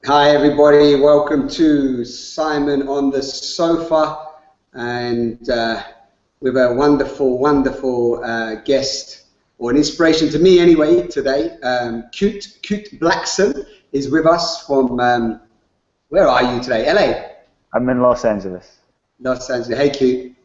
Hi everybody, welcome to Simon on the Sofa, and with a wonderful guest, or an inspiration to me anyway today. Kute Blackson is with us from, where are you today? LA? I'm in Los Angeles. Los Angeles. Hey Kute.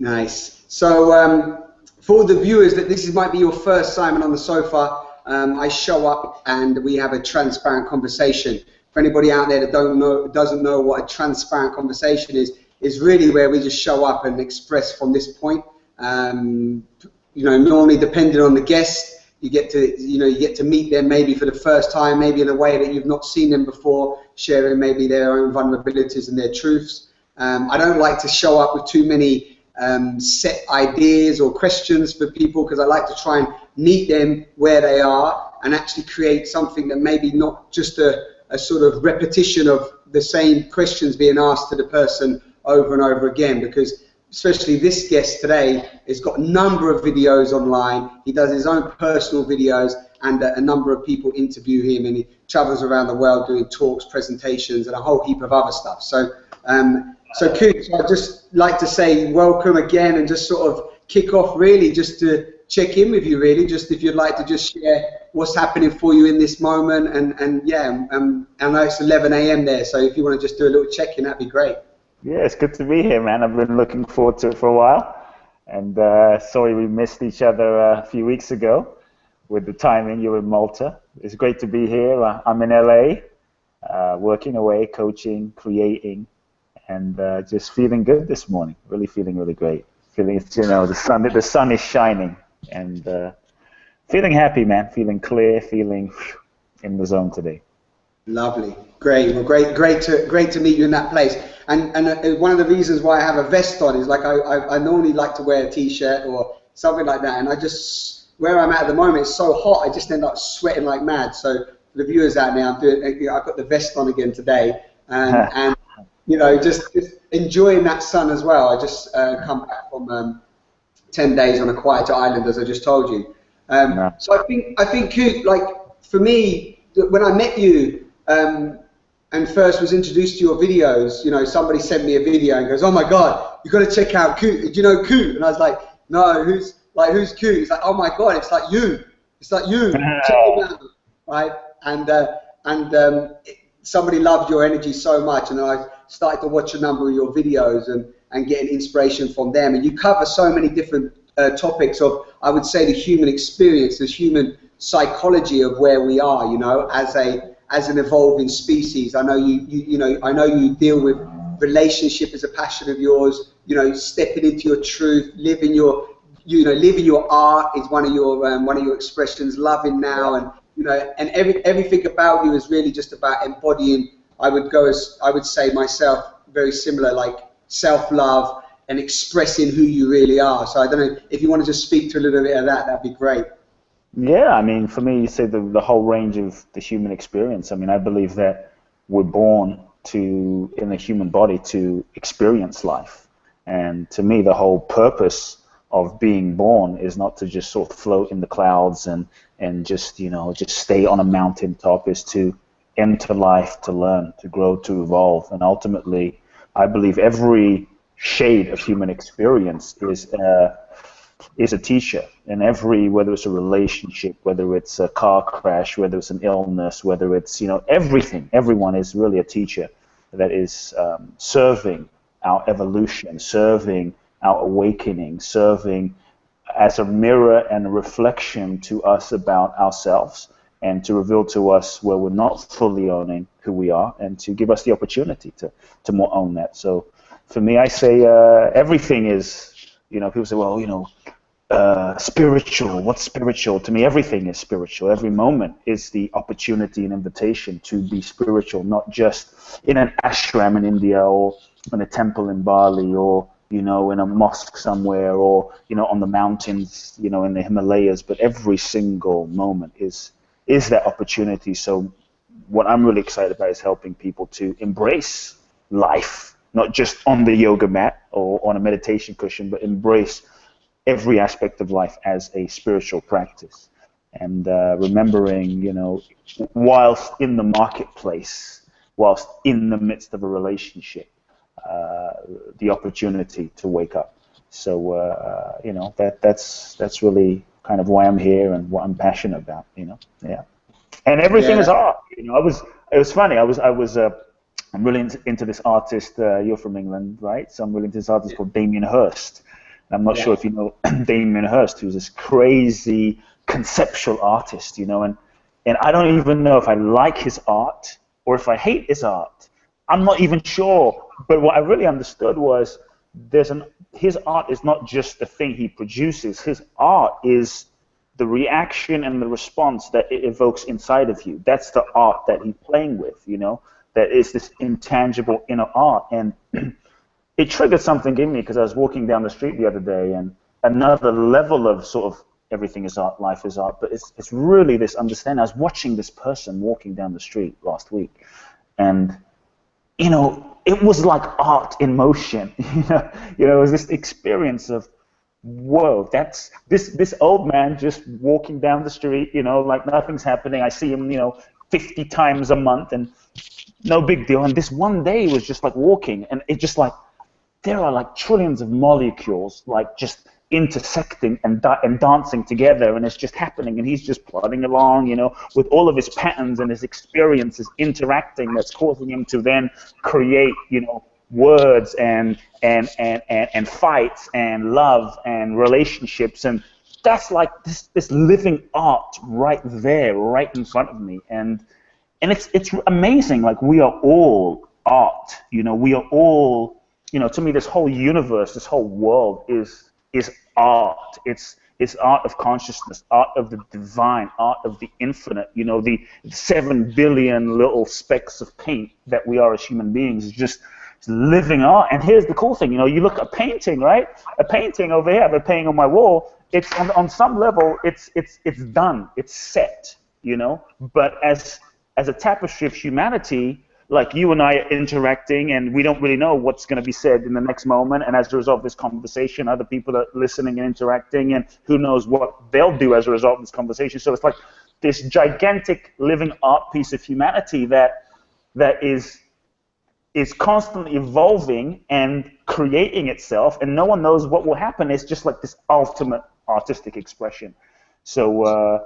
Nice. So for the viewers, that this might be your first Simon on the Sofa, I show up and we have a transparent conversation. For anybody out there that doesn't know what a transparent conversation is really where we just show up and express from this point. Normally depending on the guest, you get to meet them maybe for the first time, maybe in a way that you've not seen them before, sharing maybe their own vulnerabilities and their truths. I don't like to show up with too many set ideas or questions for people, because I like to try and meet them where they are and actually create something that maybe not just a sort of repetition of the same questions being asked to the person over and over again, because especially this guest today has got a number of videos online. He does his own personal videos, and a number of people interview him, and he travels around the world doing talks, presentations, and a whole heap of other stuff. So Kute, I'd just like to say welcome again, and just sort of kick off really just to check in with you, really, just if you'd like to just share what's happening for you in this moment, and yeah, I know it's 11 a.m. there, so if you want to just do a little check-in, that'd be great. Yeah, it's good to be here, man. I've been looking forward to it for a while, and sorry we missed each other a few weeks ago with the timing. You were in Malta. It's great to be here. I'm in LA, working away, coaching, creating, and just feeling good this morning. Really feeling really great. Feeling, the sun is shining, and feeling happy, man. Feeling clear, feeling in the zone today. Lovely, great. Well, great to meet you in that place. And one of the reasons why I have a vest on is, like, I normally like to wear a t-shirt or something like that, and I just, where I'm at the moment, it's so hot, I just end up sweating like mad. So for the viewers out there, I've got the vest on again today, and just enjoying that sun as well. I just come back from 10 days on a quieter island, as I just told you. So I think Kute, like, for me, when I met you and first was introduced to your videos, somebody sent me a video and goes, "Oh my God, you got to check out Kute. Do you know Kute?" And I was like, "No, who's Kute?" He's like, "Oh my God, it's like you. It's like you. Check him out." Right? And somebody loved your energy so much, and I started to watch a number of your videos and getting inspiration from them. And you cover so many different topics of, I would say, the human experience, the human psychology of where we are, as an evolving species. I know I know you deal with relationship as a passion of yours. Stepping into your truth, living your art is one of your expressions. Loving now, and everything about you is really just about embodying. I would say myself, very similar, like self-love and expressing who you really are. So I don't know if you want to just speak to a little bit of that. That'd be great. Yeah, I mean, for me, you say the whole range of the human experience. I mean, I believe that we're born in the human body to experience life. And to me, the whole purpose of being born is not to just sort of float in the clouds and just stay on a mountaintop. Is to enter life, to learn, to grow, to evolve. And ultimately, I believe every shade of human experience is a teacher, and whether it's a relationship, whether it's a car crash, whether it's an illness, whether it's everyone is really a teacher that is serving our evolution, serving our awakening, serving as a mirror and a reflection to us about ourselves, and to reveal to us where we're not fully owning who we are, and to give us the opportunity to more own that. So for me, I say everything is, people say, well, spiritual, what's spiritual? To me, everything is spiritual. Every moment is the opportunity and invitation to be spiritual, not just in an ashram in India, or in a temple in Bali, or in a mosque somewhere, or on the mountains, in the Himalayas. But every single moment is that opportunity. So what I'm really excited about is helping people to embrace life, not just on the yoga mat or on a meditation cushion, but embrace every aspect of life as a spiritual practice. and remembering, you know, whilst in the marketplace, whilst in the midst of a relationship, the opportunity to wake up. So you know, that's really kind of why I'm here and what I'm passionate about. You know, yeah. And everything is art. You know, it was funny. I'm really into this artist. You're from England, right? So I'm really into this artist called Damien Hurst. And I'm not sure if you know Damien Hurst, who's this crazy conceptual artist, you know, and I don't even know if I like his art or if I hate his art. I'm not even sure. But what I really understood was his art is not just the thing he produces. His art is the reaction and the response that it evokes inside of you. That's the art that he's playing with, you know, that is this intangible inner art. And it triggered something in me because I was walking down the street the other day, and another level of sort of everything is art, life is art, but it's really this understanding. I was watching this person walking down the street last week, and, you know, it was like art in motion. You know, it was this experience of, whoa, that's this old man just walking down the street, you know, like nothing's happening. I see him, you know, 50 times a month, and no big deal. And this one day was just like walking, and it just like, there are like trillions of molecules like just intersecting and dancing together, and it's just happening, and he's just plodding along, you know, with all of his patterns and his experiences interacting, that's causing him to then create, you know, words and fights and love and relationships, and that's like this living art right there, right in front of me, and it's amazing. Like, we are all art, you know, we are all, you know, to me, this whole universe, this whole world is art. It's art of consciousness, art of the divine, art of the infinite. You know, the 7 billion little specks of paint that we are as human beings is just living art. And here's the cool thing, you know, you look at a painting, right? A painting over here, I have a painting on my wall. It's on some level, it's done, it's set, you know. But as a tapestry of humanity, like you and I are interacting, and we don't really know what's going to be said in the next moment, and as a result of this conversation, other people are listening and interacting, and who knows what they'll do as a result of this conversation. So it's like this gigantic living art piece of humanity that is constantly evolving and creating itself, and no one knows what will happen. It's just like this ultimate artistic expression. So,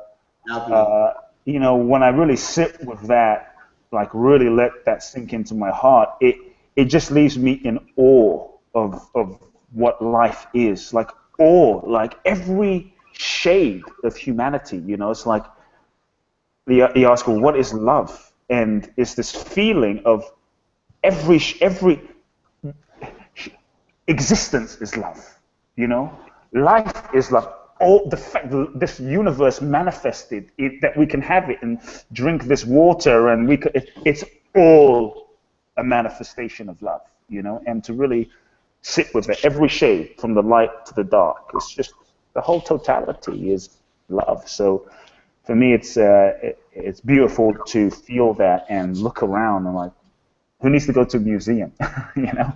you know, when I really sit with that, like really let that sink into my heart, it just leaves me in awe of what life is. Like awe, like every shade of humanity, you know. It's like you ask, well, what is love? And it's this feeling of every existence is love, you know. Life is love. All the fact this universe manifested it, that we can have it and drink this water, and it's all a manifestation of love, you know. And to really sit with it, every shade from the light to the dark, it's just the whole totality is love. So for me, it's beautiful to feel that and look around and like, who needs to go to a museum, you know?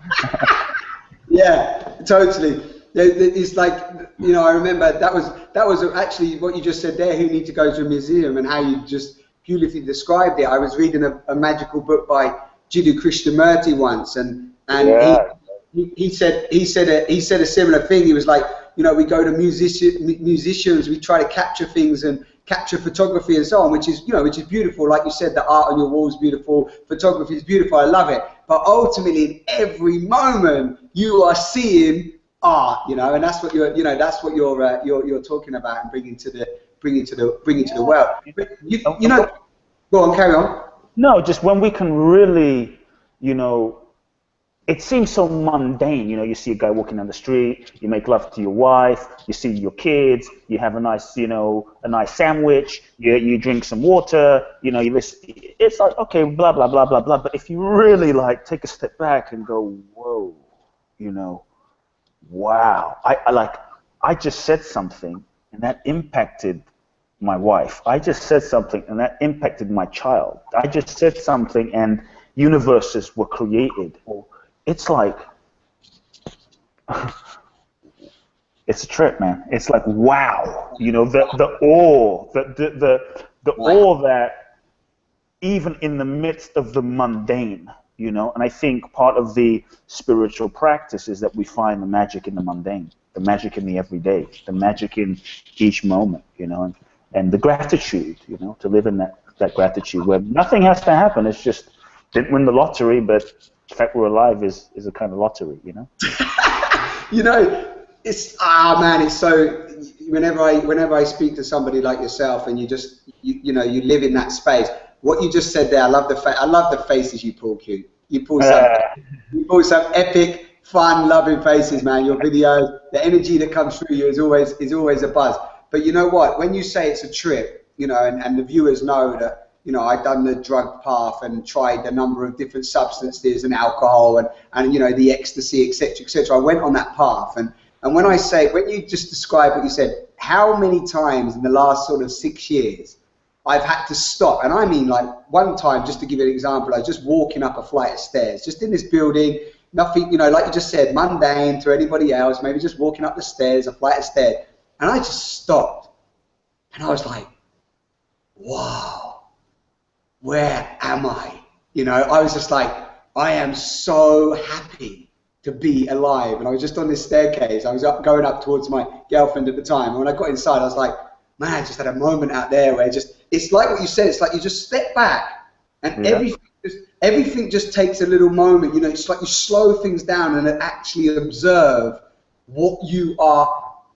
Yeah, totally. It's like, you know, I remember that was actually what you just said there. Who need to go to a museum, and how you just beautifully described it. I was reading a magical book by Judo Christianmurti once, and he said a similar thing. He was like, you know, we go to musicians, we try to capture things and capture photography and so on, which is beautiful. Like you said, the art on your wall is beautiful, photography is beautiful. I love it. But ultimately, in every moment, you are seeing art, you know, and that's what you're talking about and bringing to the world. But you know, go on, carry on. No, just when we can really, you know, it seems so mundane, you know. You see a guy walking down the street, you make love to your wife, you see your kids, you have a nice, you know, a nice sandwich, you drink some water, you know, you listen. It's like, okay, blah blah blah blah blah. But if you really like take a step back and go, whoa, you know, wow, I just said something and that impacted my wife. I just said something and that impacted my child. I just said something and universes were created. Or it's like it's a trip, man. It's like, wow, you know, the awe, the awe that even in the midst of the mundane, you know, and I think part of the spiritual practice is that we find the magic in the mundane, the magic in the everyday, the magic in each moment, you know, and the gratitude, you know, to live in that gratitude where nothing has to happen. It's just, didn't win the lottery, but the fact we're alive is a kind of lottery, you know? You know, it's, man, it's so, whenever I speak to somebody like yourself and you just, you know, you live in that space, what you just said there, I love the faces you pull, Kute. You pull some epic, fun, loving faces, man. Your videos, the energy that comes through you is always a buzz. But you know what? When you say it's a trip, you know, and the viewers know that, you know, I've done the drug path and tried a number of different substances and alcohol and you know, the ecstasy, etc., etc. I went on that path, and when you just describe what you said, how many times in the last sort of 6 years I've had to stop, and I mean like one time, just to give you an example, I was just walking up a flight of stairs, just in this building, nothing, you know, like you just said, mundane to anybody else, maybe just walking up the stairs, a flight of stairs, and I just stopped, and I was like, wow, where am I? You know, I was just like, I am so happy to be alive, and I was just on this staircase, I was going up towards my girlfriend at the time, and when I got inside, I was like, man, I just had a moment out there where it's like what you said, it's like you just step back and everything just takes a little moment, you know, it's like you slow things down and actually observe what you are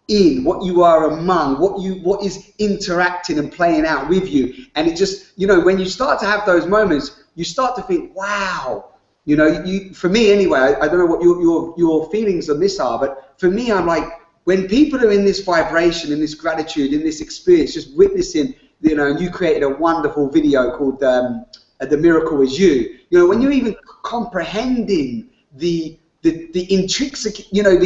in, what you are among, what is interacting and playing out with you. And it just, you know, when you start to have those moments, you start to think, wow, you know, for me anyway, I don't know what your feelings on this are, but for me, I'm like, when people are in this vibration, in this gratitude, in this experience, just witnessing, you know, and you created a wonderful video called The Miracle Is You. You know, when you're even comprehending the intrinsic, you know,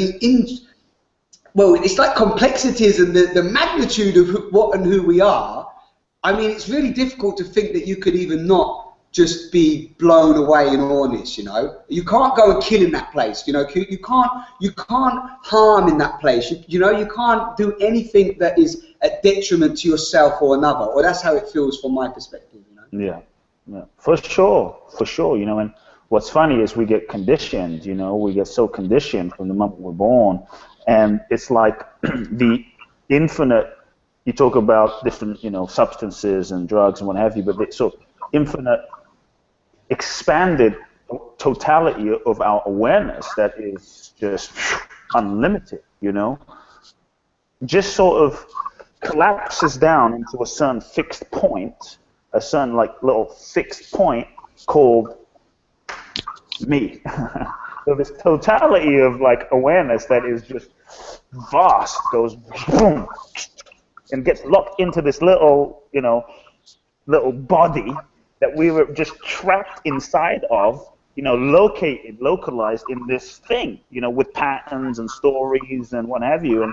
well, it's like complexities and the magnitude of what and who we are. I mean, it's really difficult to think that you could even not just be blown away in awness, you know. You can't go and kill in that place, you know. You can't harm in that place. You know, you can't do anything that is a detriment to yourself or another. Or that's how it feels from my perspective, you know. Yeah, for sure, you know. And what's funny is we get conditioned, you know. We get so conditioned from the moment we're born, and it's like the infinite. You talk about different, you know, substances and drugs and what have you, but it's so infinite, expanded totality of our awareness that is just unlimited, you know, just sort of collapses down into a certain fixed point, a certain like little fixed point called me. So this totality of like awareness that is just vast goes boom and gets locked into this little, you know, little body that we were just trapped inside of, you know, localized in this thing, you know, with patterns and stories and what have you.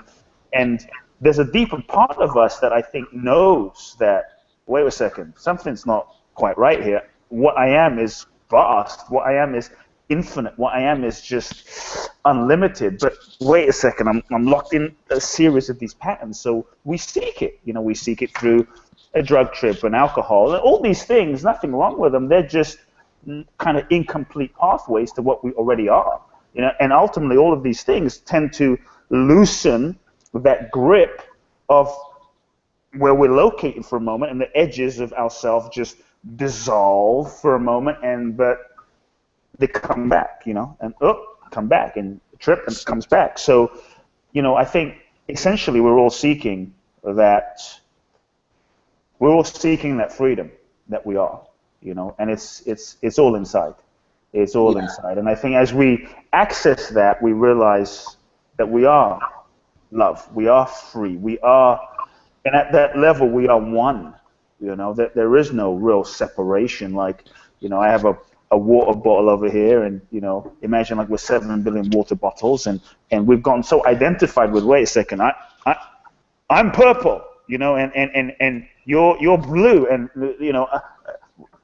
And there's a deeper part of us that I think knows that, wait a second, something's not quite right here. What I am is vast. What I am is infinite. What I am is just unlimited. But wait a second, I'm locked in a series of these patterns. So we seek it. You know, we seek it through a drug trip and alcohol. And all these things, nothing wrong with them. They're just kind of incomplete pathways to what we already are. You know, and ultimately all of these things tend to loosen that grip of where we're located for a moment, and the edges of ourselves just dissolve for a moment, but they come back, you know, and come back, and trip and comes back. So, you know, I think essentially we're all seeking that freedom that we are, you know, and it's all inside. It's all inside. And I think as we access that, we realize that we are love, we are free, we are, and at that level we are one, you know, that there is no real separation. Like, you know, I have a water bottle over here, and, you know, imagine like we're 7 billion water bottles, and we've gotten so identified with, wait a second, I'm purple, you know, and you're blue, and, you know,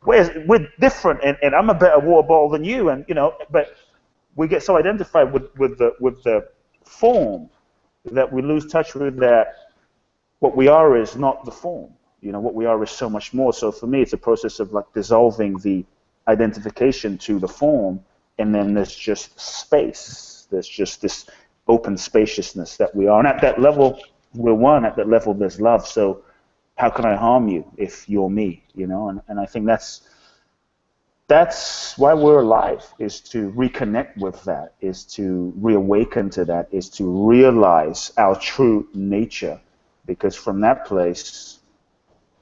we're different, and I'm a better water bottle than you, and, you know, but we get so identified with the form that we lose touch with that what we are is not the form. You know, what we are is so much more. So for me, it's a process of like dissolving the identification to the form, and then there's just space. There's just this open spaciousness that we are. And at that level, we're one. At that level, there's love. So how can I harm you if you're me? You know, and I think that's why we're alive, is to reconnect with that, is to reawaken to that, is to realize our true nature, because from that place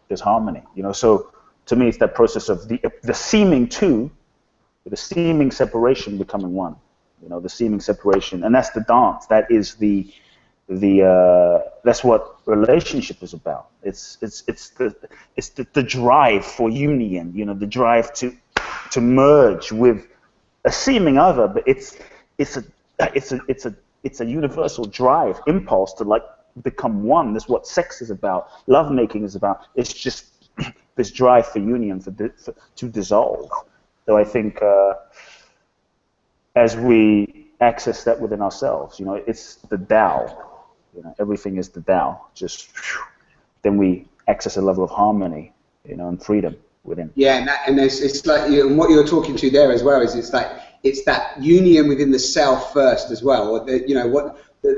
there's harmony. You know, so to me, it's that process of the seeming two, the seeming separation becoming one. You know, the seeming separation, and that's the dance. That is that's what relationship is about. It's the drive for union. You know, the drive to merge with a seeming other, but it's a universal drive, impulse to like become one. That's what sex is about. Lovemaking is about. It's just this drive for union, to dissolve. So I think as we access that within ourselves, you know, it's the Tao. You know, everything is the Tao. Just then we access a level of harmony, you know, and freedom within. Yeah, and it's like, and what you're talking to there as well is it's that union within the self first as well. Or you know,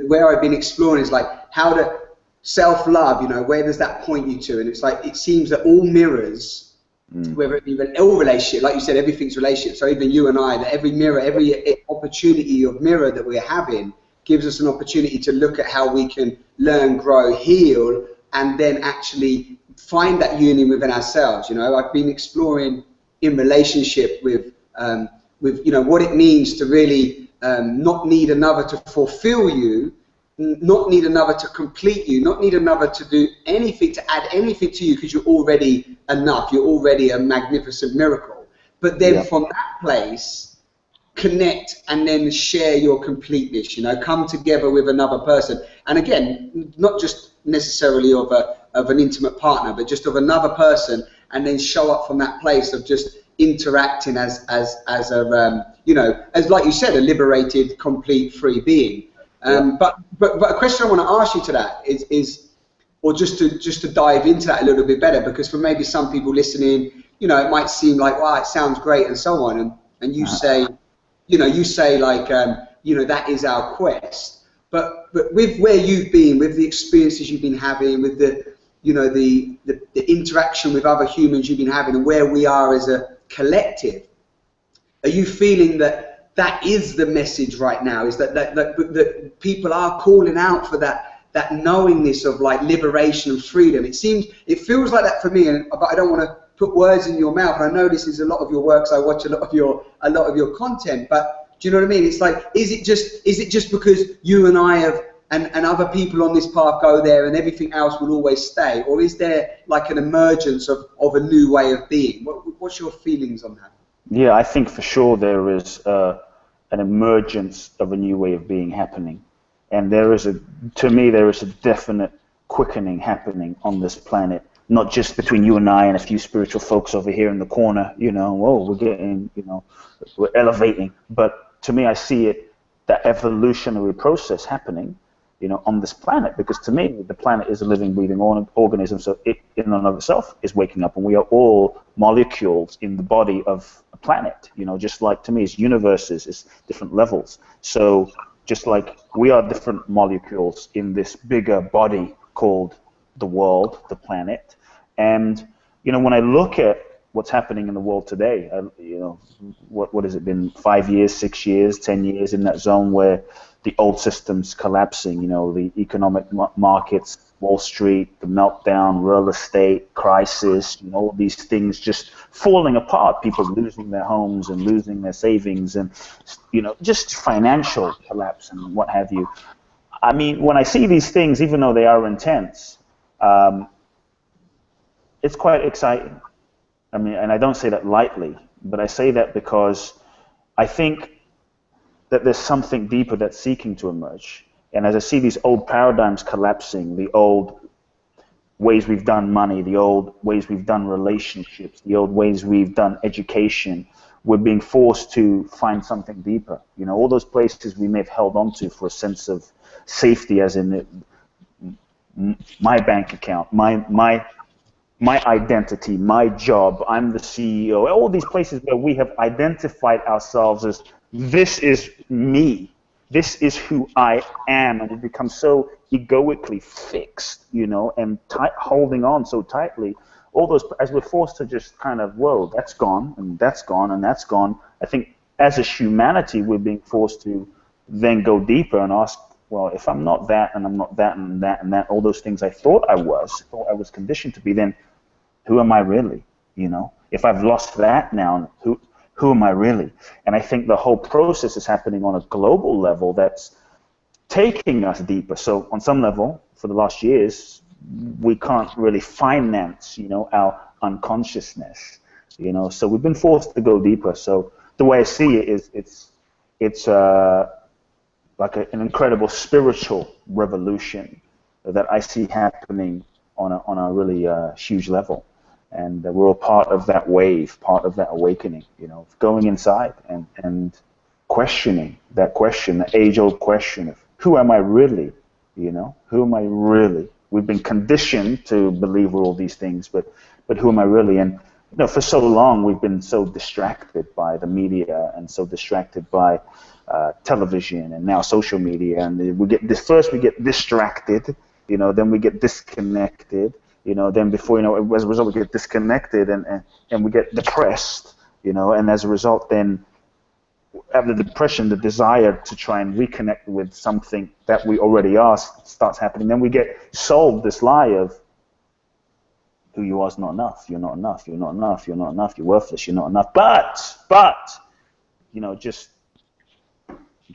where I've been exploring is like how to self-love. You know, where does that point you to? And it's like it seems that all mirrors. Whether it be all relationship, like you said, everything's relationship. So even you and I, that every mirror, every opportunity of mirror that we're having gives us an opportunity to look at how we can learn, grow, heal, and then actually find that union within ourselves. You know, I've been exploring in relationship with you know what it means to really not need another to fulfill you, not need another to complete you, not need another to do anything, to add anything to you, because you're already enough, you're already a magnificent miracle. But then from that place, connect and then share your completeness, you know, come together with another person. And again, not just necessarily of an intimate partner, but just of another person, and then show up from that place of just interacting as a, you know, as like you said, a liberated, complete, free being. But a question I want to ask you to that is or just to dive into that a little bit better, because for maybe some people listening, you know, it might seem like, wow, it sounds great and so on, and you say, you know, like, you know, that is our quest. But with where you've been, with the experiences you've been having, with the, you know, the interaction with other humans you've been having, and where we are as a collective, are you feeling that is the message right now? Is that people are calling out for that knowingness of like liberation and freedom? It feels like that for me, but I don't want to put words in your mouth. And I know this is a lot of your works. I watch a lot of your content, but do you know what I mean? It's like, is it just because you and I have and other people on this path go there and everything else will always stay, or is there like an emergence of a new way of being? What's your feelings on that? Yeah, I think for sure there is an emergence of a new way of being happening. And to me, there is a definite quickening happening on this planet, not just between you and I and a few spiritual folks over here in the corner, you know, whoa, we're getting, you know, we're elevating. But to me, I see it, that evolutionary process happening, you know, on this planet, because to me, the planet is a living, breathing organism, so it in and of itself is waking up, and we are all molecules in the body of a planet, you know, just like, to me, it's universes, it's different levels. So just like we are different molecules in this bigger body called the world, the planet. And, you know, when I look at what's happening in the world today, you know, what has it been, 5 years, 6 years, 10 years in that zone where the old system's collapsing, you know, the economic markets, Wall Street, the meltdown, real estate crisis, you know, all these things just falling apart, people losing their homes and losing their savings, and, you know, just financial collapse and what have you. I mean, when I see these things, even though they are intense, it's quite exciting. I mean, and I don't say that lightly, but I say that because I think that there's something deeper that's seeking to emerge. And as I see these old paradigms collapsing, the old ways we've done money, the old ways we've done relationships, the old ways we've done education, we're being forced to find something deeper. You know, all those places we may have held on to for a sense of safety, as in my bank account, my identity, my job, I'm the CEO, all these places where we have identified ourselves as, this is me, this is who I am, and we become so egoically fixed, you know, and holding on so tightly. All those, as we're forced to just kind of, whoa, that's gone, and that's gone, and that's gone. I think as a humanity, we're being forced to then go deeper and ask, well, if I'm not that, and I'm not that, and that, and that, all those things I thought I was conditioned to be, then who am I really? You know, if I've lost that now, who am I really? And I think the whole process is happening on a global level that's taking us deeper. So on some level, for the last years, we can't really finance, you know, our unconsciousness, you know. So we've been forced to go deeper. So the way I see it is, it's like an incredible spiritual revolution that I see happening on a really huge level. And we're all part of that wave, part of that awakening, you know, going inside and questioning that question, the age-old question of, who am I really, you know? Who am I really? We've been conditioned to believe we're all these things, but who am I really? And, you know, for so long we've been so distracted by the media and so distracted by television and now social media. And we get distracted, you know, then we get disconnected. You know, then before you know, as a result, we get disconnected and we get depressed, you know, and as a result, then after the depression, the desire to try and reconnect with something that we already are starts happening. Then we get sold this lie of, who you are is not enough, you're not enough, you're not enough, you're not enough, you're worthless, you're not enough. But, you know, just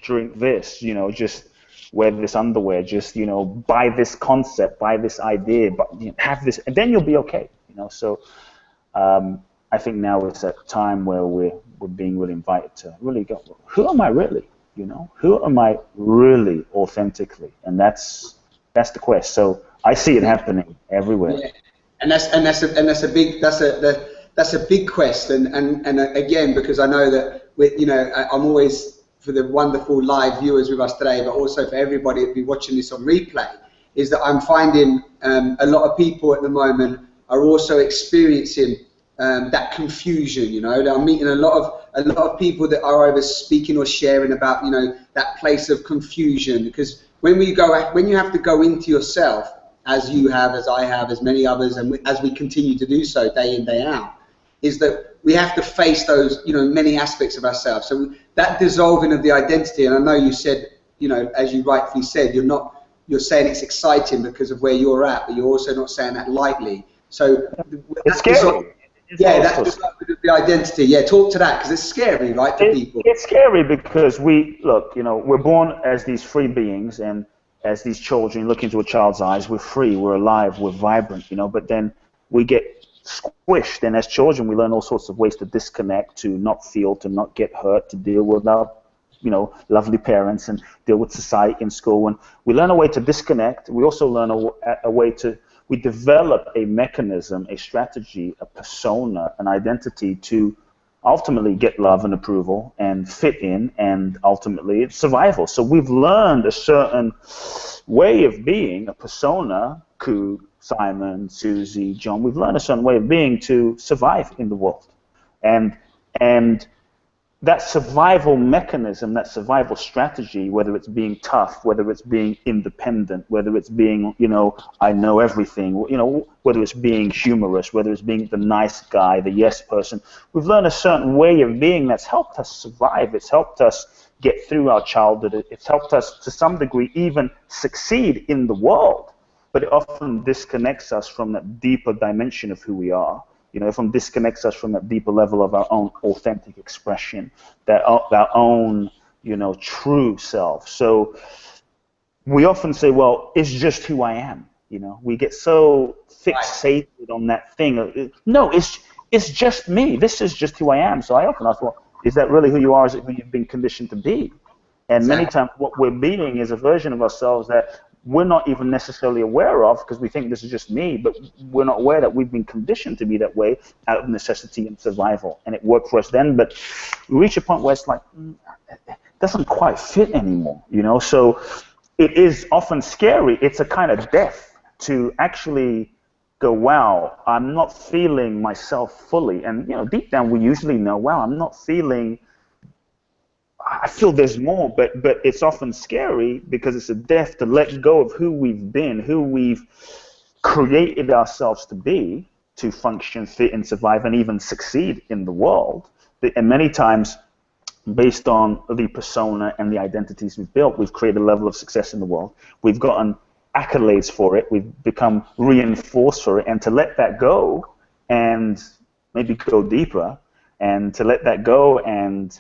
drink this, you know, just wear this underwear, just, you know, buy this concept, buy this idea, but, you know, have this, and then you'll be okay, you know. So I think now it's a time where we're being really invited to really go, who am I really, you know? Who am I really authentically? And that's the quest. So I see it happening everywhere. Yeah. And that's a big quest. And again, because I know that you know, I'm always, for the wonderful live viewers with us today, but also for everybody that'll be watching this on replay, is that I'm finding a lot of people at the moment are also experiencing that confusion. You know, I'm meeting a lot of people that are either speaking or sharing about, you know, that place of confusion. Because when you have to go into yourself, as you have, as I have, as many others, and as we continue to do so day in, day out, is that we have to face those, you know, many aspects of ourselves. So that dissolving of the identity, and I know you said, you know, as you rightfully said, you're saying it's exciting because of where you're at, but you're also not saying that lightly. So it's scary. That's the identity. Yeah, talk to that, because it's scary, right, to people. It's scary because you know, we're born as these free beings, and as these children, you look into a child's eyes, we're free, we're alive, we're vibrant, you know, but then we get squished, and as children we learn all sorts of ways to disconnect, to not feel, to not get hurt, to deal with our, you know, lovely parents and deal with society in school. And we learn a way to disconnect. We also learn a way to, we develop a mechanism, a strategy, a persona, an identity to ultimately get love and approval and fit in, and ultimately it's survival. So we've learned a certain way of being, a persona, Kute, Simon, Susie, John. We've learned a certain way of being to survive in the world. And that survival mechanism, that survival strategy, whether it's being tough, whether it's being independent, whether it's being, you know, I know everything, you know, whether it's being humorous, whether it's being the nice guy, the yes person, we've learned a certain way of being that's helped us survive. It's helped us get through our childhood. It's helped us to some degree even succeed in the world. But it often disconnects us from that deeper dimension of who we are. You know, it often disconnects us from that deeper level of our own authentic expression, that our own, you know, true self. So we often say, well, it's just who I am. You know, we get so fixated on that thing. No, it's just me. This is just who I am. So I often ask, well, is that really who you are? Is it who you've been conditioned to be? And many times what we're being is a version of ourselves that we're not even necessarily aware of, because we think this is just me, but we're not aware that we've been conditioned to be that way out of necessity and survival, and it worked for us then, but we reach a point where it's like, it doesn't quite fit anymore, you know? So it is often scary. It's a kind of death to actually go, wow, I'm not feeling myself fully. And, you know, deep down we usually know, wow, I'm not feeling, I feel there's more, but it's often scary because it's a death to let go of who we've been, who we've created ourselves to be, to function, fit, and survive, and even succeed in the world. And many times, based on the persona and the identities we've built, we've created a level of success in the world. We've gotten accolades for it. We've become reinforced for it. And to let that go and maybe go deeper, and to let that go and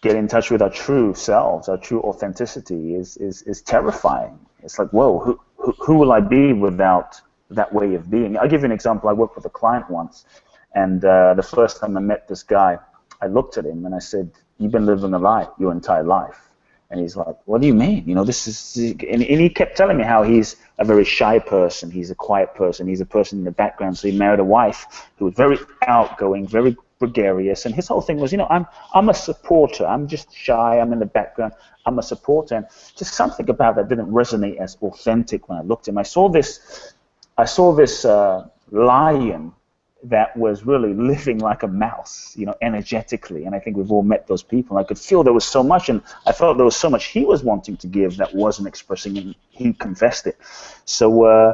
get in touch with our true selves, our true authenticity is terrifying. It's like, whoa, who will I be without that way of being? I'll give you an example. I worked with a client once, and the first time I met this guy, I looked at him and I said, you've been living a lie your entire life. And he's like, what do you mean? You know, this is, and he kept telling me how he's a very shy person, he's a quiet person, he's a person in the background. So he married a wife who was very outgoing, very gregarious, and his whole thing was, you know, I'm a supporter, I'm just shy, I'm in the background, I'm a supporter. And just something about that didn't resonate as authentic when I looked at him. I saw this lion that was really living like a mouse, you know, energetically. And I think we've all met those people. And I could feel there was so much, and I felt there was so much he was wanting to give that wasn't expressing, and he confessed it. So,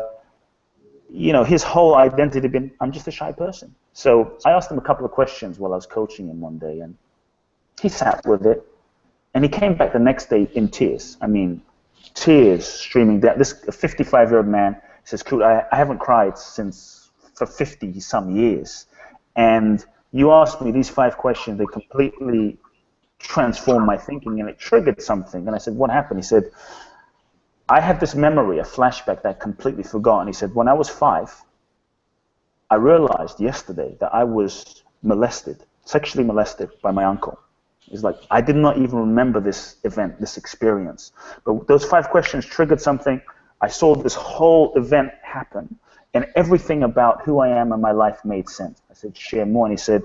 you know, his whole identity had been, I'm just a shy person. So I asked him a couple of questions while I was coaching him one day, and he sat with it. And he came back the next day in tears. I mean, tears streaming down. This 55-year-old man says, Kute, I haven't cried for 50-some years. And you asked me these 5 questions, they completely transformed my thinking, and it triggered something. And I said, what happened? He said, I had this memory, a flashback that I completely forgot. And he said, when I was 5, I realized yesterday that I was molested, sexually molested by my uncle. It's like, I did not even remember this event, this experience. But those 5 questions triggered something. I saw this whole event happen, and everything about who I am and my life made sense. I said, share more. And he said,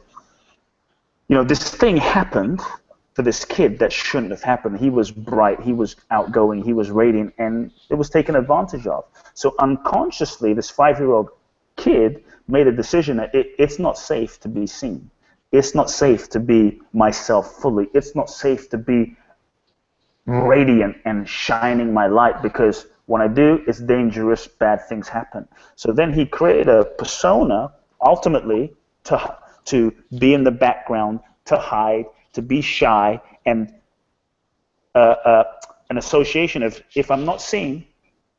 you know, this thing happened for this kid that shouldn't have happened. He was bright, he was outgoing, he was radiant, and it was taken advantage of. So unconsciously, this 5-year-old kid made a decision that it's not safe to be seen. It's not safe to be myself fully. It's not safe to be radiant and shining my light, because when I do, it's dangerous, bad things happen. So then he created a persona, ultimately, to be in the background, to hide, to be shy, and an association of, if I'm not seen,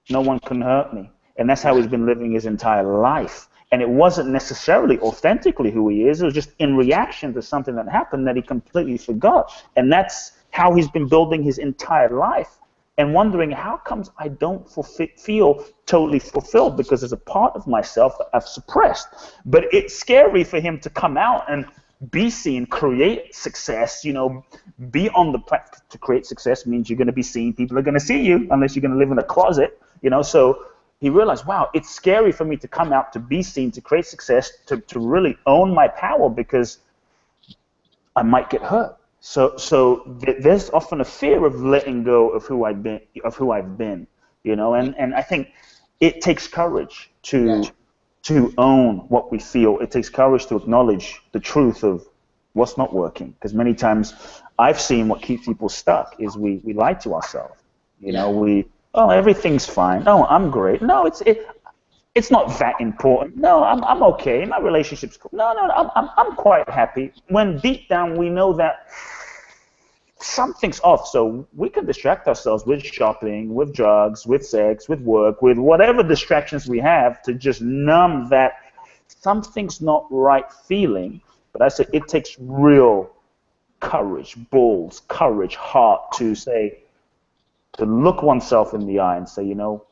no one can hurt me. And that's how he's been living his entire life. And it wasn't necessarily authentically who he is. It was just in reaction to something that happened that he completely forgot. And that's how he's been building his entire life, and wondering, how comes I don't feel totally fulfilled, because there's a part of myself that I've suppressed. But it's scary for him to come out and be seen, create success, you know, be on the platform. To create success means you're going to be seen. People are going to see you, unless you're going to live in a closet, you know. So he realized, wow, it's scary for me to come out, to be seen, to create success, to really own my power, because I might get hurt. So there's often a fear of letting go of who I've been, you know, and I think it takes courage to own what we feel. It takes courage to acknowledge the truth of what's not working, because many times I've seen what keeps people stuck is we lie to ourselves. You know, everything's fine. No, I'm great. No, it's not that important. No, I'm okay. My relationship's cool. No, I'm quite happy. When deep down we know that something's off. So we can distract ourselves with shopping, with drugs, with sex, with work, with whatever distractions we have to just numb that something's not right feeling. But I say it takes real courage, balls, courage, heart to look oneself in the eye and say, you know,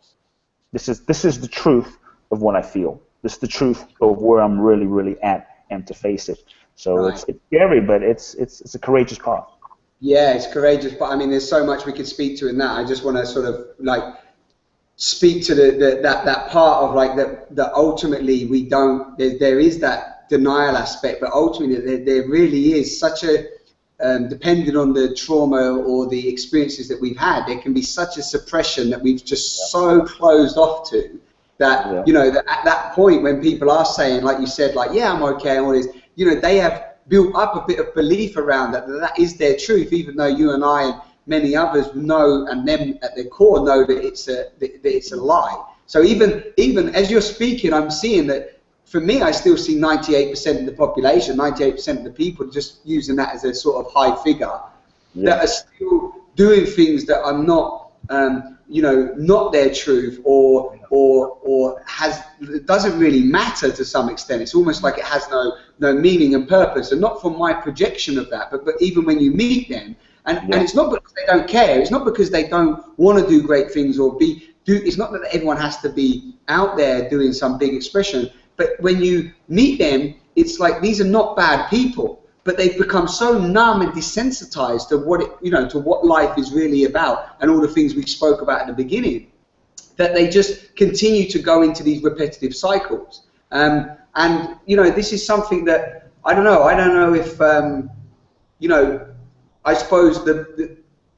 this is the truth of what I feel. This is the truth of where I'm really, really at, and to face it. So right. It's scary, but it's a courageous path. Yeah, it's courageous, but I mean, there's so much we could speak to in that. I just want to sort of like speak to that part of like that ultimately we don't, there is that denial aspect, but ultimately there really is such a depending on the trauma or the experiences that we've had, there can be such a suppression that we've just so closed off to that, you know, that at that point when people are saying, like you said, like, yeah, I'm okay, and all this, you know, they have built up a bit of belief around that is their truth, even though you and I and many others know, and them at their core know that it's a lie. So even as you're speaking, I'm seeing that. For me, I still see 98% of the population, 98% of the people just using that as a sort of high figure, that are still doing things that are not, you know, not their truth, or it doesn't really matter to some extent. It's almost like it has no meaning and purpose, and not from my projection of that, but even when you meet them, and it's not because they don't care, it's not because they don't want to do great things or it's not that everyone has to be out there doing some big expression. But when you meet them, it's like these are not bad people, but they've become so numb and desensitized to to what life is really about, and all the things we spoke about at the beginning, that they just continue to go into these repetitive cycles. And you know, this is something that I don't know if you know, I suppose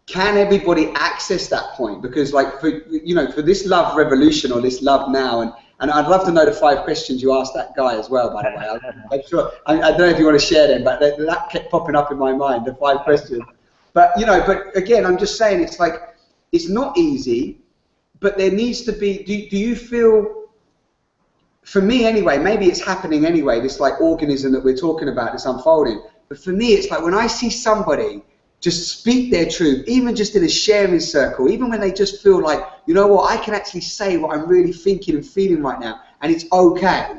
can everybody access that point? Because like for this love revolution or this love now, and I'd love to know the 5 questions you asked that guy as well, by the way. I'm sure, I don't know if you want to share them, but that kept popping up in my mind, the 5 questions. But, you know, but again, I'm just saying it's like, it's not easy, but there needs to be, do you feel, for me anyway, maybe it's happening anyway, this like organism that we're talking about, this unfolding. But for me, it's like when I see somebody just speak their truth, even just in a sharing circle, even when they just feel like, you know what, I can actually say what I'm really thinking and feeling right now, and it's okay.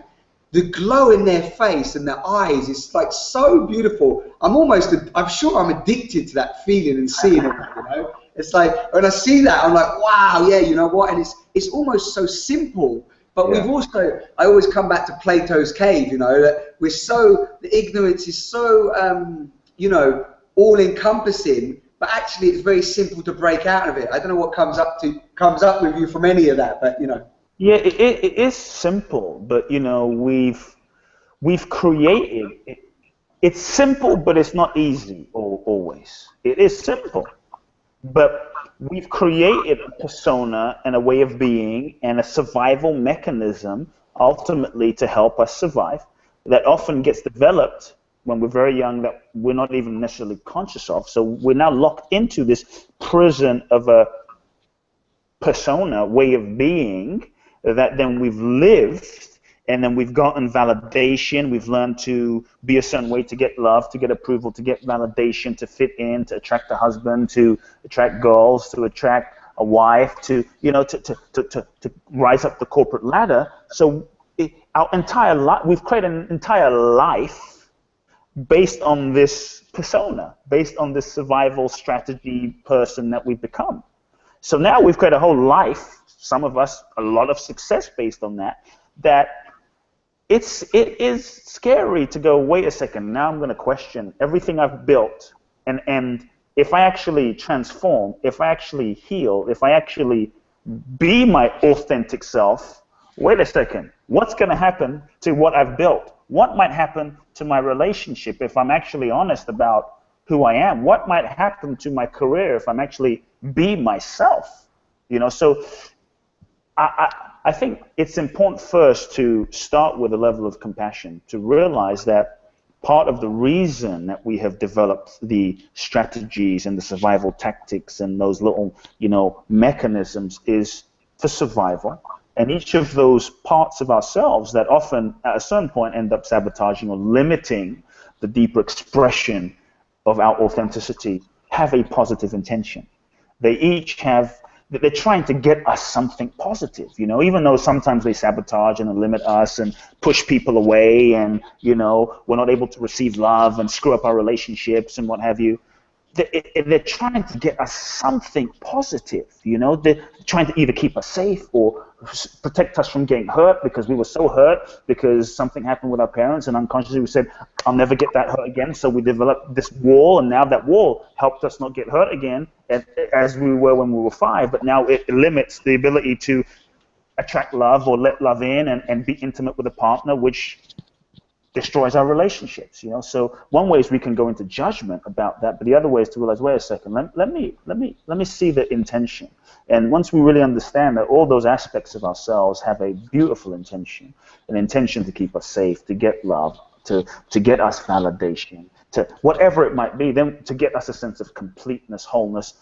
The glow in their face and their eyes is like so beautiful. I'm sure I'm addicted to that feeling and seeing it, you know? It's like, when I see that, I'm like, wow, yeah, you know what, and it's almost so simple, but we've also, I always come back to Plato's cave, you know, that the ignorance is so, you know, all-encompassing, but actually it's very simple to break out of it. I don't know what comes up with you from any of that, but you know. Yeah, it is simple, but you know, we've created it. It's simple, but it's not easy always. It is simple, but we've created a persona and a way of being and a survival mechanism ultimately to help us survive that often gets developed when we're very young that we're not even necessarily conscious of. So we're now locked into this prison of a persona, way of being, that then we've lived, and then we've gotten validation, we've learned to be a certain way to get love, to get approval, to get validation, to fit in, to attract a husband, to attract girls, to attract a wife, to, you know, to rise up the corporate ladder. So our entire life, we've created an entire life based on this persona, based on this survival strategy person that we've become. So now we've created a whole life, some of us, a lot of success based on that it is scary to go, wait a second, now I'm going to question everything I've built, and if I actually transform, if I actually heal, if I actually be my authentic self, wait a second, what's going to happen to what I've built? What might happen to my relationship if I'm actually honest about who I am? What might happen to my career if I'm actually be myself? You know, so I think it's important first to start with a level of compassion, to realize that part of the reason that we have developed the strategies and the survival tactics and those little, you know, mechanisms is for survival. And each of those parts of ourselves that often at a certain point end up sabotaging or limiting the deeper expression of our authenticity have a positive intention. They each have, they're trying to get us something positive, you know, even though sometimes they sabotage and limit us and push people away and, you know, we're not able to receive love and screw up our relationships and what have you. they're trying to get us something positive, you know. They're trying to either keep us safe or protect us from getting hurt, because we were so hurt because something happened with our parents, and unconsciously we said, I'll never get that hurt again. So we developed this wall, and now that wall helped us not get hurt again, as we were when we were 5. But now it limits the ability to attract love or let love in and be intimate with a partner, which destroys our relationships, you know. So one way is we can go into judgment about that, but the other way is to realize, wait a second, let me see the intention. And once we really understand that all those aspects of ourselves have a beautiful intention, an intention to keep us safe, to get love, to get us validation, to whatever it might be, then to get us a sense of completeness, wholeness.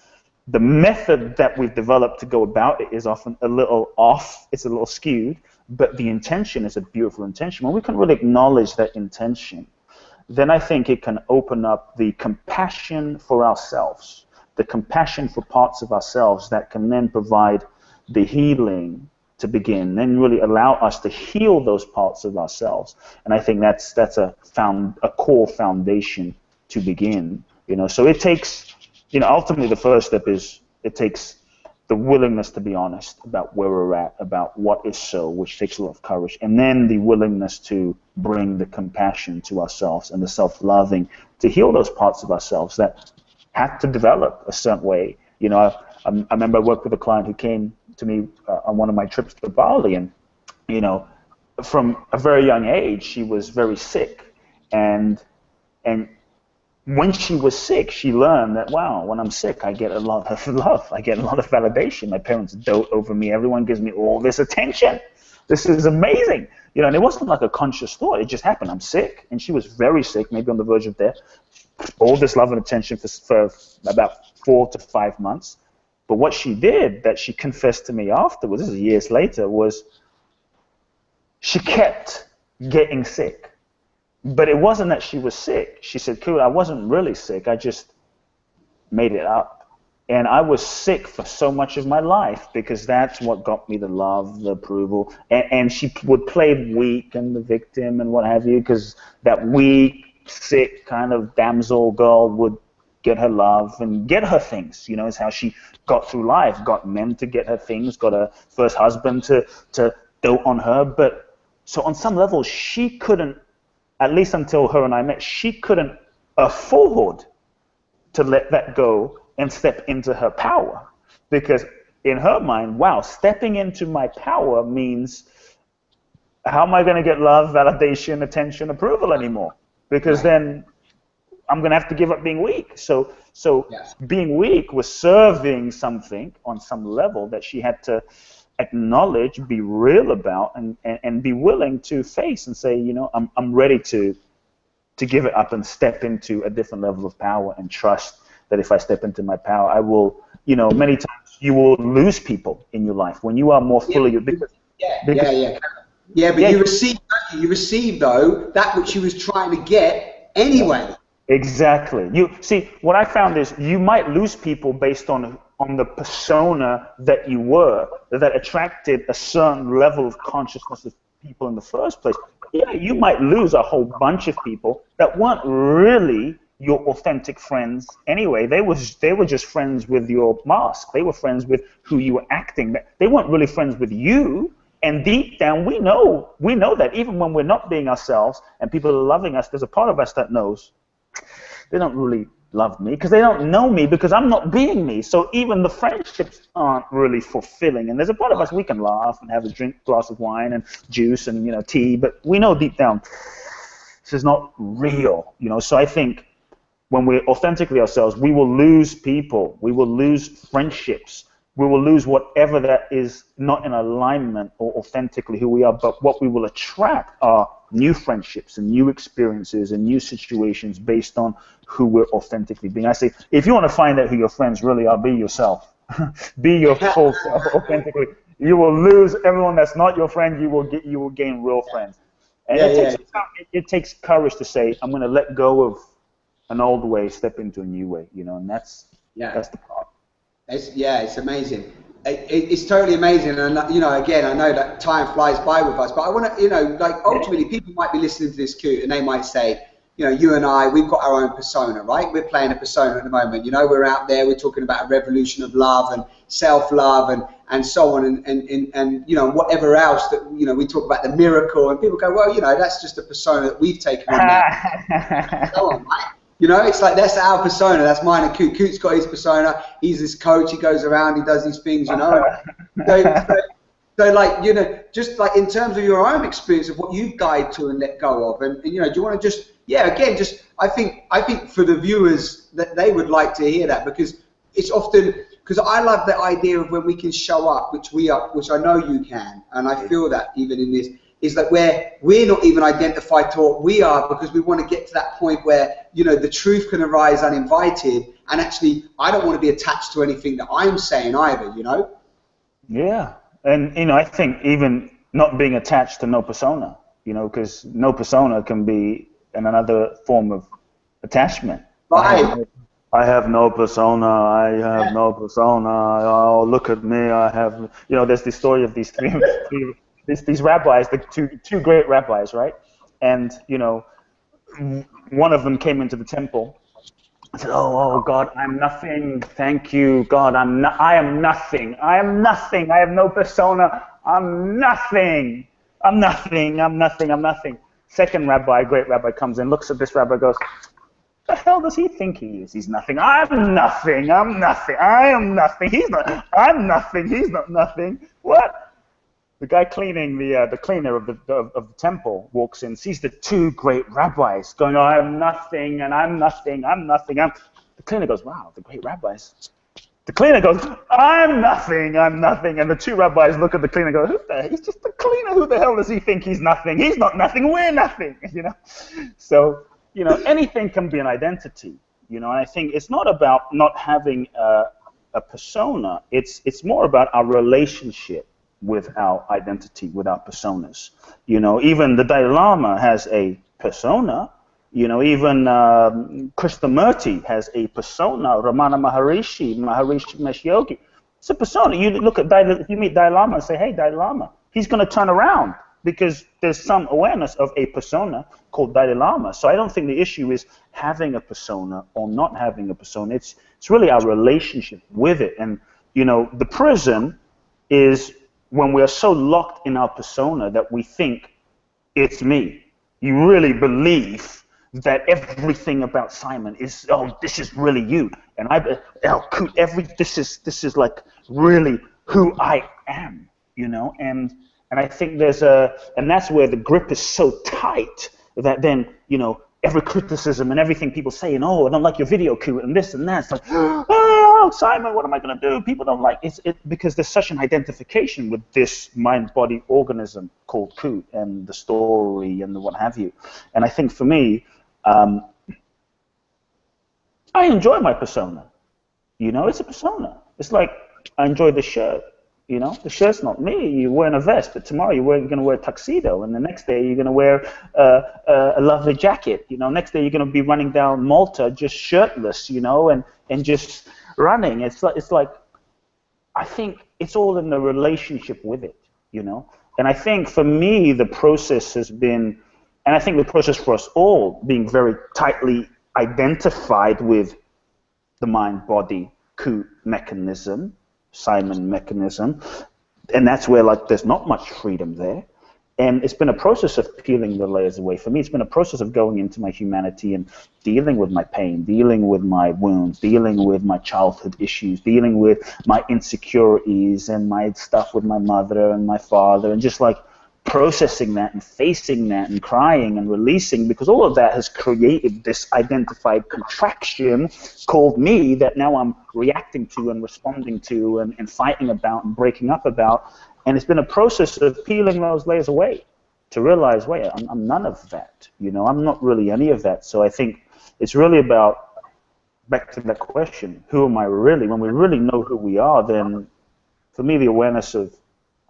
The method that we've developed to go about it is often a little off, it's a little skewed, but the intention is a beautiful intention. When we can really acknowledge that intention, then I think it can open up the compassion for ourselves, the compassion for parts of ourselves that can then provide the healing to begin, then really allow us to heal those parts of ourselves. And I think that's a core foundation to begin, you know. So it takes, you know, ultimately the first step is it takes the willingness to be honest about where we're at, about what is so, which takes a lot of courage, and then the willingness to bring the compassion to ourselves and the self-loving to heal those parts of ourselves that have to develop a certain way. You know, I remember I worked with a client who came to me on one of my trips to Bali, and, you know, from a very young age, she was very sick, and when she was sick, she learned that, wow, when I'm sick, I get a lot of love. I get a lot of validation. My parents dote over me. Everyone gives me all this attention. This is amazing. You know, and it wasn't like a conscious thought. It just happened. I'm sick. And she was very sick, maybe on the verge of death. All this love and attention for about 4 to 5 months. But what she did, that she confessed to me afterwards, this is years later, was she kept getting sick. But it wasn't that she was sick. She said, Kute, I wasn't really sick. I just made it up. And I was sick for so much of my life because that's what got me the love, the approval. And she would play weak and the victim and what have you, because that weak, sick kind of damsel girl would get her love and get her things. You know, is how she got through life, got men to get her things, got her first husband to dote on her. But so on some level, she couldn't, at least until her and I met, she couldn't afford to let that go and step into her power. Because in her mind, wow, stepping into my power means, how am I going to get love, validation, attention, approval anymore? Because then I'm going to have to give up being weak. So yes, being weak was serving something on some level that she had to acknowledge, be real about, and be willing to face and say, you know, I'm ready to give it up and step into a different level of power and trust that if I step into my power, I will, you know, many times you will lose people in your life when you are more fully. You receive though that which you was trying to get anyway. Exactly. You see, what I found is you might lose people based on the persona that you were, that attracted a certain level of consciousness of people in the first place. Yeah, you might lose a whole bunch of people that weren't really your authentic friends anyway. They were just friends with your mask. They were friends with who you were acting. They weren't really friends with you. And deep down, we know that even when we're not being ourselves and people are loving us, there's a part of us that knows they don't really love me because they don't know me because I'm not being me. So even the friendships aren't really fulfilling. And there's a part of us, we can laugh and have a glass of wine and juice and, you know, tea, but we know deep down this is not real, you know. So I think when we're authentically ourselves, we will lose people, we will lose friendships, we will lose whatever that is not in alignment or authentically who we are, but what we will attract are new friendships and new experiences and new situations based on who we're authentically being. I say, if you want to find out who your friends really are, be yourself. Be your full self authentically. You will lose everyone that's not your friend. You will gain real friends. And it takes courage to say, I'm going to let go of an old way, step into a new way, you know, and that's the part. It's amazing. It's totally amazing, and you know, again, I know that time flies by with us, but I want to, you know, like ultimately, people might be listening to this, Kute, and they might say, you know, you and I, we've got our own persona, right? We're playing a persona at the moment. You know, we're out there, we're talking about a revolution of love and self-love and so on, and you know, whatever else that, you know, we talk about the miracle, and people go, well, you know, that's just a persona that we've taken on now. So on, right? You know, it's like, that's our persona, that's mine and Kute. Kute's got his persona, he's this coach, he goes around, he does these things, you know. So like, you know, just like in terms of your own experience of what you've died to and let go of, and you know, do you want to just, yeah, again, just, I think for the viewers that they would like to hear that, because it's often, because I love the idea of when we can show up, which I know you can, and I feel that even in this, is that we're not even identified to what we are, because we want to get to that point where, you know, the truth can arise uninvited, and actually I don't want to be attached to anything that I'm saying either, you know? Yeah, and you know, I think even not being attached to no persona, you know, because no persona can be in another form of attachment. Right. I have no persona, I have no persona, oh, look at me, I have, you know, there's the story of these these rabbis, the two great rabbis, right? And, you know, one of them came into the temple and said, oh God, I'm nothing, thank you, God, I am nothing, I am nothing, I have no persona, I'm nothing, I'm nothing, I'm nothing, I'm nothing. Second rabbi, great rabbi, comes in, looks at this rabbi, goes, the hell does he think he is? He's nothing. I'm nothing. I'm nothing. I am nothing. He's not. I'm nothing. He's not nothing. What? The guy cleaning the cleaner of the temple walks in, sees the two great rabbis going, oh, I'm nothing, and I'm nothing. I'm nothing. The cleaner goes, wow, the great rabbis. The cleaner goes, I'm nothing. I'm nothing. And the two rabbis look at the cleaner and go, he's just the cleaner. Who the hell does he think he's nothing? He's not nothing. We're nothing. You know. So, you know, anything can be an identity, you know, and I think it's not about not having a persona, it's more about our relationship with our identity, with our personas. You know, even the Dalai Lama has a persona, you know, even Krishnamurti has a persona, Ramana Maharishi Mahesh Yogi. It's a persona. You look at if you meet Dalai Lama and say, hey, Dalai Lama, he's going to turn around, because there's some awareness of a persona called Dalai Lama. So I don't think the issue is having a persona or not having a persona. It's really our relationship with it. And, you know, the prison is when we're so locked in our persona that we think it's me. You really believe that everything about Simon is, oh, this is really you. And this is like really who I am, you know? And I think and that's where the grip is so tight that then, you know, every criticism and everything people say, and oh, I don't like your video, Kute, and this and that. It's like, oh, Simon, what am I going to do? People don't like it because there's such an identification with this mind-body organism called Kute and the story and the what have you. And I think for me, I enjoy my persona. You know, it's a persona. It's like I enjoy the shirt. You know, the shirt's not me. You're wearing a vest, but tomorrow you're going to wear a tuxedo, and the next day you're going to wear a lovely jacket. You know, next day you're going to be running down Malta just shirtless. You know, and just running. It's like I think it's all in the relationship with it. You know, and I think for me the process has been, and I think the process for us all being very tightly identified with the mind-body Kute mechanism. Simon mechanism, and that's where like there's not much freedom there, and it's been a process of peeling the layers away. For me, it's been a process of going into my humanity and dealing with my pain, dealing with my wounds, dealing with my childhood issues, dealing with my insecurities and my stuff with my mother and my father, and just like processing that and facing that and crying and releasing, because all of that has created this identified contraction called me that now I'm reacting to and responding to and fighting about and breaking up about. And it's been a process of peeling those layers away to realize, wait, I'm none of that. You know, I'm not really any of that. So I think it's really about, back to that question, who am I really? When we really know who we are, then for me the awareness of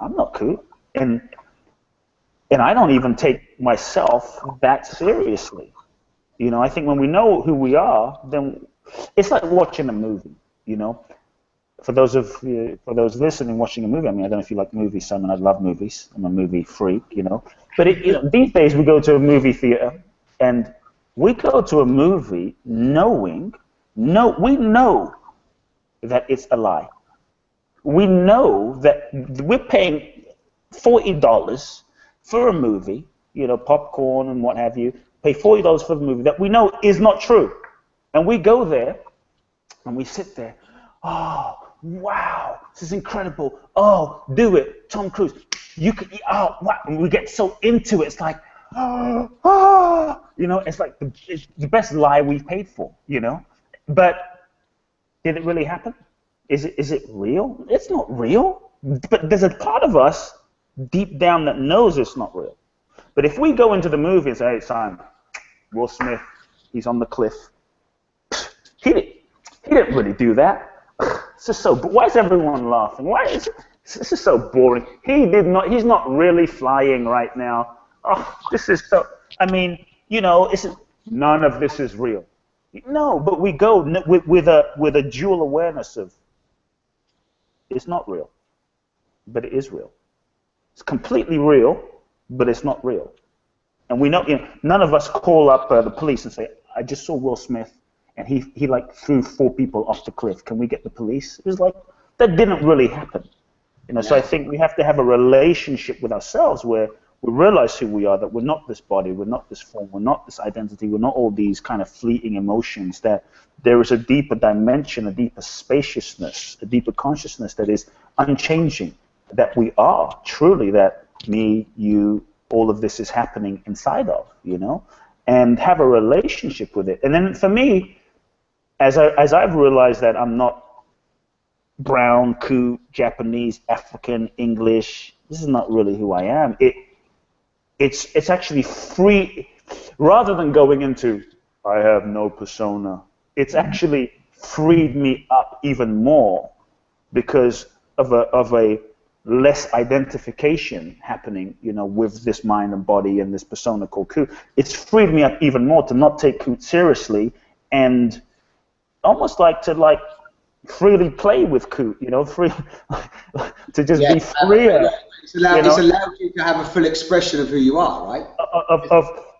I'm not Kute, and I don't even take myself that seriously. You know, I think when we know who we are, then it's like watching a movie, you know. For those listening, watching a movie, I mean, I don't know if you like movies, Simon. I love movies. I'm a movie freak, you know. But you know, these days we go to a movie theater, and We go to a movie knowing, we know that it's a lie. We know that we're paying $40 for a movie, you know, popcorn and what have you, pay $40 for the movie that we know is not true. And we go there and we sit there, oh, wow, this is incredible. Oh, do it, Tom Cruise. You could, oh, wow. And we get so into it, it's like, oh, you know, it's like it's the best lie we've paid for, you know. But did it really happen? Is it real? It's not real. But there's a part of us deep down that knows it's not real. But if we go into the movie and say, hey, Simon, Will Smith, he's on the cliff. He didn't really do that. It's just so. Why is everyone laughing? Why is this is so boring? He's not really flying right now. Oh, this is so. I mean, you know, none of this is real. No, but we go with a dual awareness of it's not real, but it is real. It's completely real, but it's not real. And we know, you know, none of us call up the police and say, I just saw Will Smith and he like threw 4 people off the cliff. Can we get the police? It was like, that didn't really happen. You know, so I think we have to have a relationship with ourselves where we realize who we are, that we're not this body, we're not this form, we're not this identity, we're not all these kind of fleeting emotions, that there is a deeper dimension, a deeper spaciousness, a deeper consciousness that is unchanging, that we are truly, that me, you, all of this is happening inside of, you know, and have a relationship with it. And then for me, as I've realized that I'm not brown, Kute, Japanese, African, English, this is not really who I am. It's actually free, rather than going into, I have no persona, it's actually freed me up even more because of a less identification happening, you know, with this mind and body and this persona called Kute. It's freed me up even more to not take Kute seriously and almost like to freely play with Kute, you know, to just be freer. It's allowed you to have a full expression of who you are, right?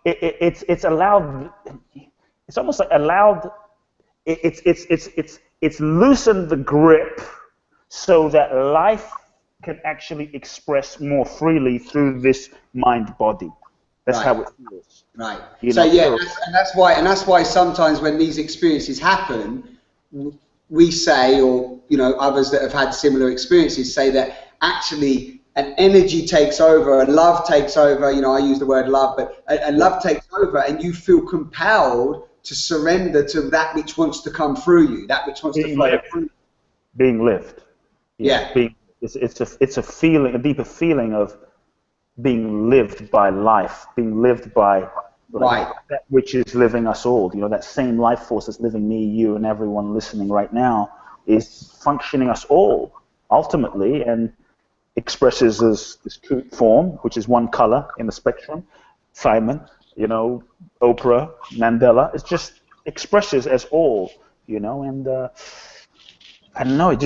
It's allowed. It's almost like allowed. It's loosened the grip so that life can actually express more freely through this mind body. That's how it feels. Right. So yeah, that's why sometimes when these experiences happen, we say, or you know, others that have had similar experiences say that actually an energy takes over, and love takes over. You know, I use the word love, but and love takes over, and you feel compelled to surrender to that which wants to come through you, that which wants to flow through you. Being lived. Yeah. It's a feeling, a deeper feeling of being lived by life, being lived by that which is living us all. You know, that same life force that's living me, you, and everyone listening right now is functioning us all ultimately, and expresses as this Kute form, which is one color in the spectrum. Simon, you know, Oprah, Mandela. It just expresses as all, you know, and I don't know. For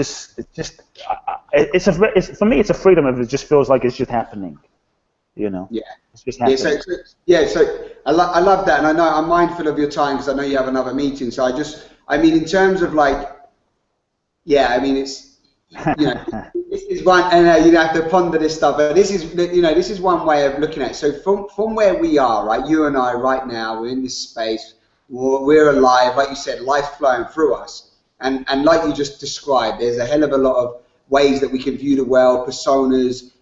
me, it's a freedom of it just feels like it's just happening, you know. Yeah. It's just happening. So I love that, and I know I'm mindful of your time because I know you have another meeting. So I mean, in terms of like, yeah, I mean, it's, you know, this is one, and you have to ponder this stuff. But this is, you know, this is one way of looking at it. So from where we are, right, you and I, right now, we're in this space. We're alive, like you said, life flowing through us. And like you just described, there's a hell of a lot of ways that we can view the world, personas.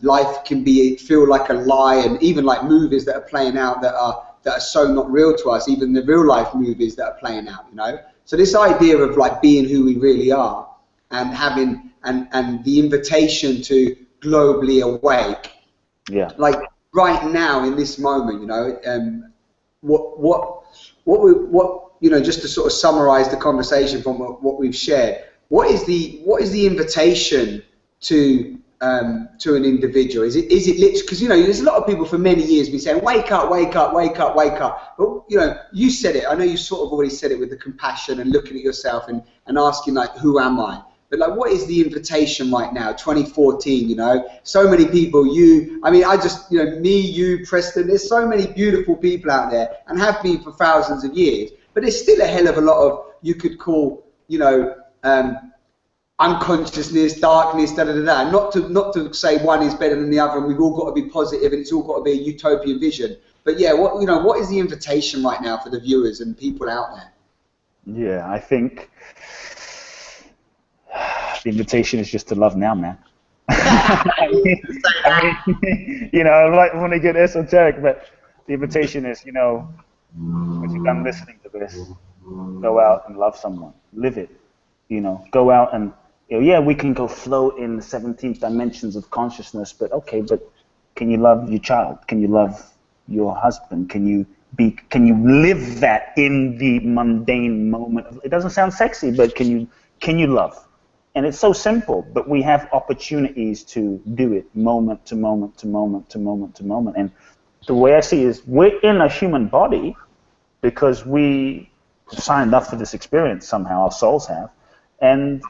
Life can feel like a lie, and even like movies that are playing out that are so not real to us. Even the real life movies that are playing out, you know. So this idea of like being who we really are, and having and the invitation to globally awake. Yeah. Like right now in this moment, you know, what you know, just to sort of summarize the conversation from what we've shared, what is the invitation to an individual? Is it literally, because you know, there's a lot of people for many years been saying wake up, wake up, wake up, wake up, but you know, you said it, I know you sort of already said it with the compassion and looking at yourself and asking like, who am I? but like, what is the invitation right now, 2014, you know? So many people, I mean, I just, you know, me, you, Preston, there's so many beautiful people out there, and have been for thousands of years, but there's still a hell of a lot of, you could call, you know, unconsciousness, darkness, da da da da. Not to say one is better than the other, and we've all got to be positive, and it's all got to be a utopian vision. But yeah, what is the invitation right now for the viewers and people out there? Yeah, I think the invitation is just to love now, man. You know, I want to get esoteric, but the invitation is, you know, once you're done listening to this, go out and love someone, live it. You know, go out and, you know, yeah, we can go float in the 17th dimensions of consciousness, but okay, but can you love your child? Can you love your husband? Can you live that in the mundane moment? It doesn't sound sexy, but can you love? And it's so simple, but we have opportunities to do it moment to moment to moment to moment to moment. And the way I see it is, we're in a human body because we signed up for this experience somehow, our souls have, and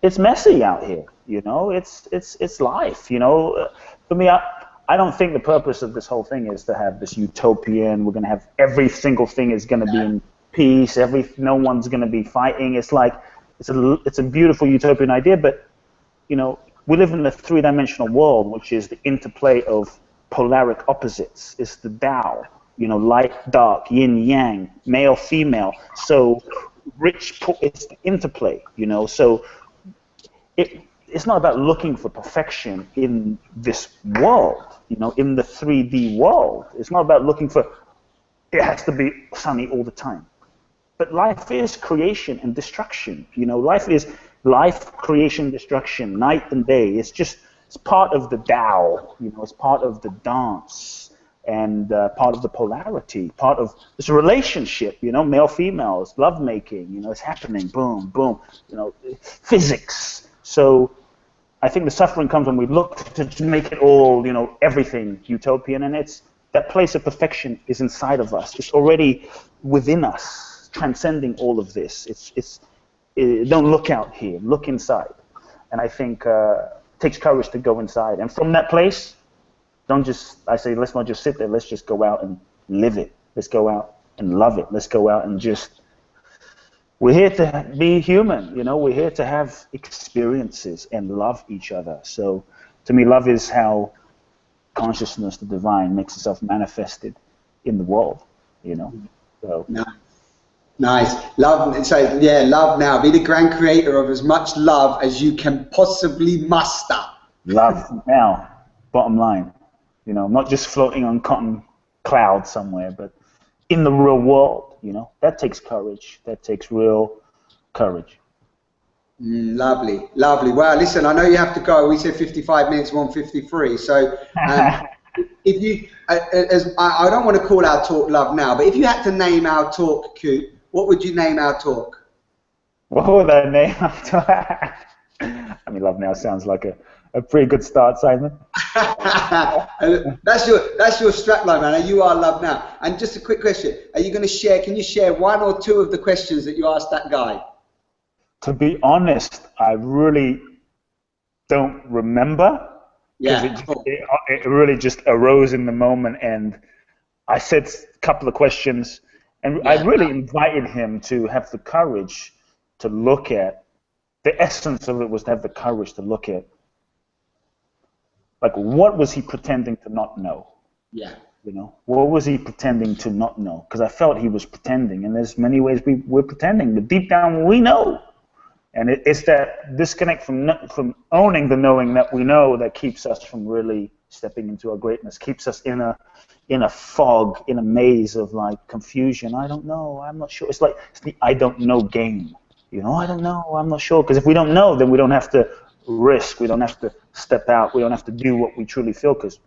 it's messy out here, you know, it's life, you know. For me, I don't think the purpose of this whole thing is to have this utopian, we're going to have every single thing is going to be in peace, no one's going to be fighting. It's like, it's a beautiful utopian idea, but, you know, we live in a three-dimensional world, which is the interplay of polaric opposites. It's the Tao, you know, light, dark, yin, yang, male, female. So rich, poor, it's the interplay, you know. So it's not about looking for perfection in this world, you know, in the 3D world. It's not about looking for, it has to be sunny all the time. But life is creation and destruction, you know. Life is life, creation, destruction, night and day. It's part of the Tao, you know. It's part of the dance and part of the polarity, part of this relationship, you know, male, females, love making, you know, it's happening, boom, boom, you know, physics. So I think the suffering comes when we look to make it all, you know, everything utopian, and it's that place of perfection is inside of us. It's already within us, transcending all of this. Don't look out here, look inside. And I think it takes courage to go inside. And from that place, let's not just sit there, let's just go out and live it. Let's go out and love it. Let's go out and we're here to be human, you know, we're here to have experiences and love each other. So to me, love is how consciousness, the divine, makes itself manifested in the world, you know. So. Nice. Love, so yeah, love now. Be the grand creator of as much love as you can possibly muster. Love now, bottom line. You know, not just floating on cotton clouds somewhere, but in the real world, you know. That takes courage. That takes real courage. Lovely, lovely. Well, listen, I know you have to go. We said 55 minutes, 1:53. So if you, I don't want to call our talk Love Now, but if you had to name our talk, Kute, what would you name our talk? What would I name our talk? I mean, Love Now sounds like a pretty good start, Simon. That's your strapline, man. You are Love Now. And just a quick question: are you going to share? Can you share one or two of the questions that you asked that guy? To be honest, I really don't remember. Yeah. It really just arose in the moment, and I said a couple of questions, and I really invited him to have the courage to look at. The essence of it was to have the courage to look at, like, what was he pretending to not know? Yeah. You know, what was he pretending to not know? Because I felt he was pretending, and there's many ways we're pretending, but deep down we know. And it's that disconnect from owning the knowing that we know that keeps us from really stepping into our greatness, keeps us in a fog, in a maze of like confusion. I don't know, I'm not sure. It's like it's the I don't know game. You know, I don't know, I'm not sure. Because if we don't know, then we don't have to risk, we don't have to step out, we don't have to do what we truly feel, because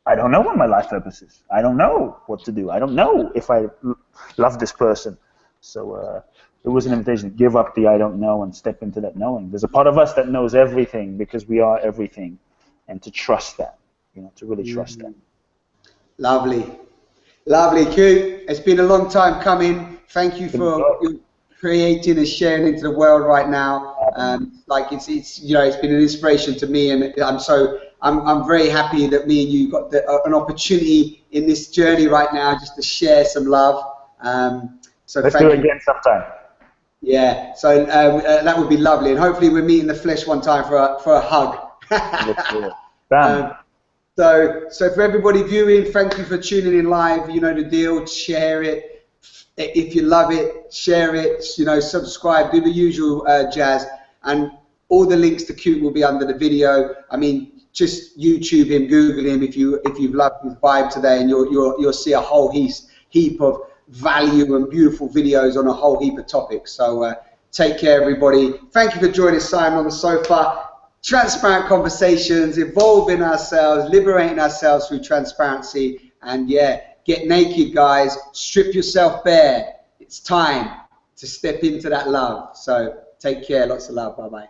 I don't know what my life purpose is. I don't know what to do. I don't know if I love this person. So it was an invitation to give up the I don't know and step into that knowing. There's a part of us that knows everything because we are everything, and to trust that, you know, to really trust that. Lovely. Lovely, Kute. It's been a long time coming. Thank you for creating and sharing into the world right now. Like it's you know, it's been an inspiration to me, and I'm very happy that me and you got an opportunity in this journey right now just to share some love. So let's do it again sometime. Yeah, so that would be lovely, and hopefully we'll meet in the flesh one time for a hug. Let's do it. So for everybody viewing, thank you for tuning in live. You know the deal. Share it if you love it. Share it. You know, subscribe. Do the usual jazz. And all the links to Kute will be under the video. I mean, just YouTube him, Google him if you've loved his vibe today, and you'll see a whole heap of value and beautiful videos on a whole heap of topics. So take care, everybody. Thank you for joining Simon on the sofa. Transparent conversations, evolving ourselves, liberating ourselves through transparency, and yeah, get naked, guys. Strip yourself bare. It's time to step into that love. So take care. Lots of love. Bye-bye.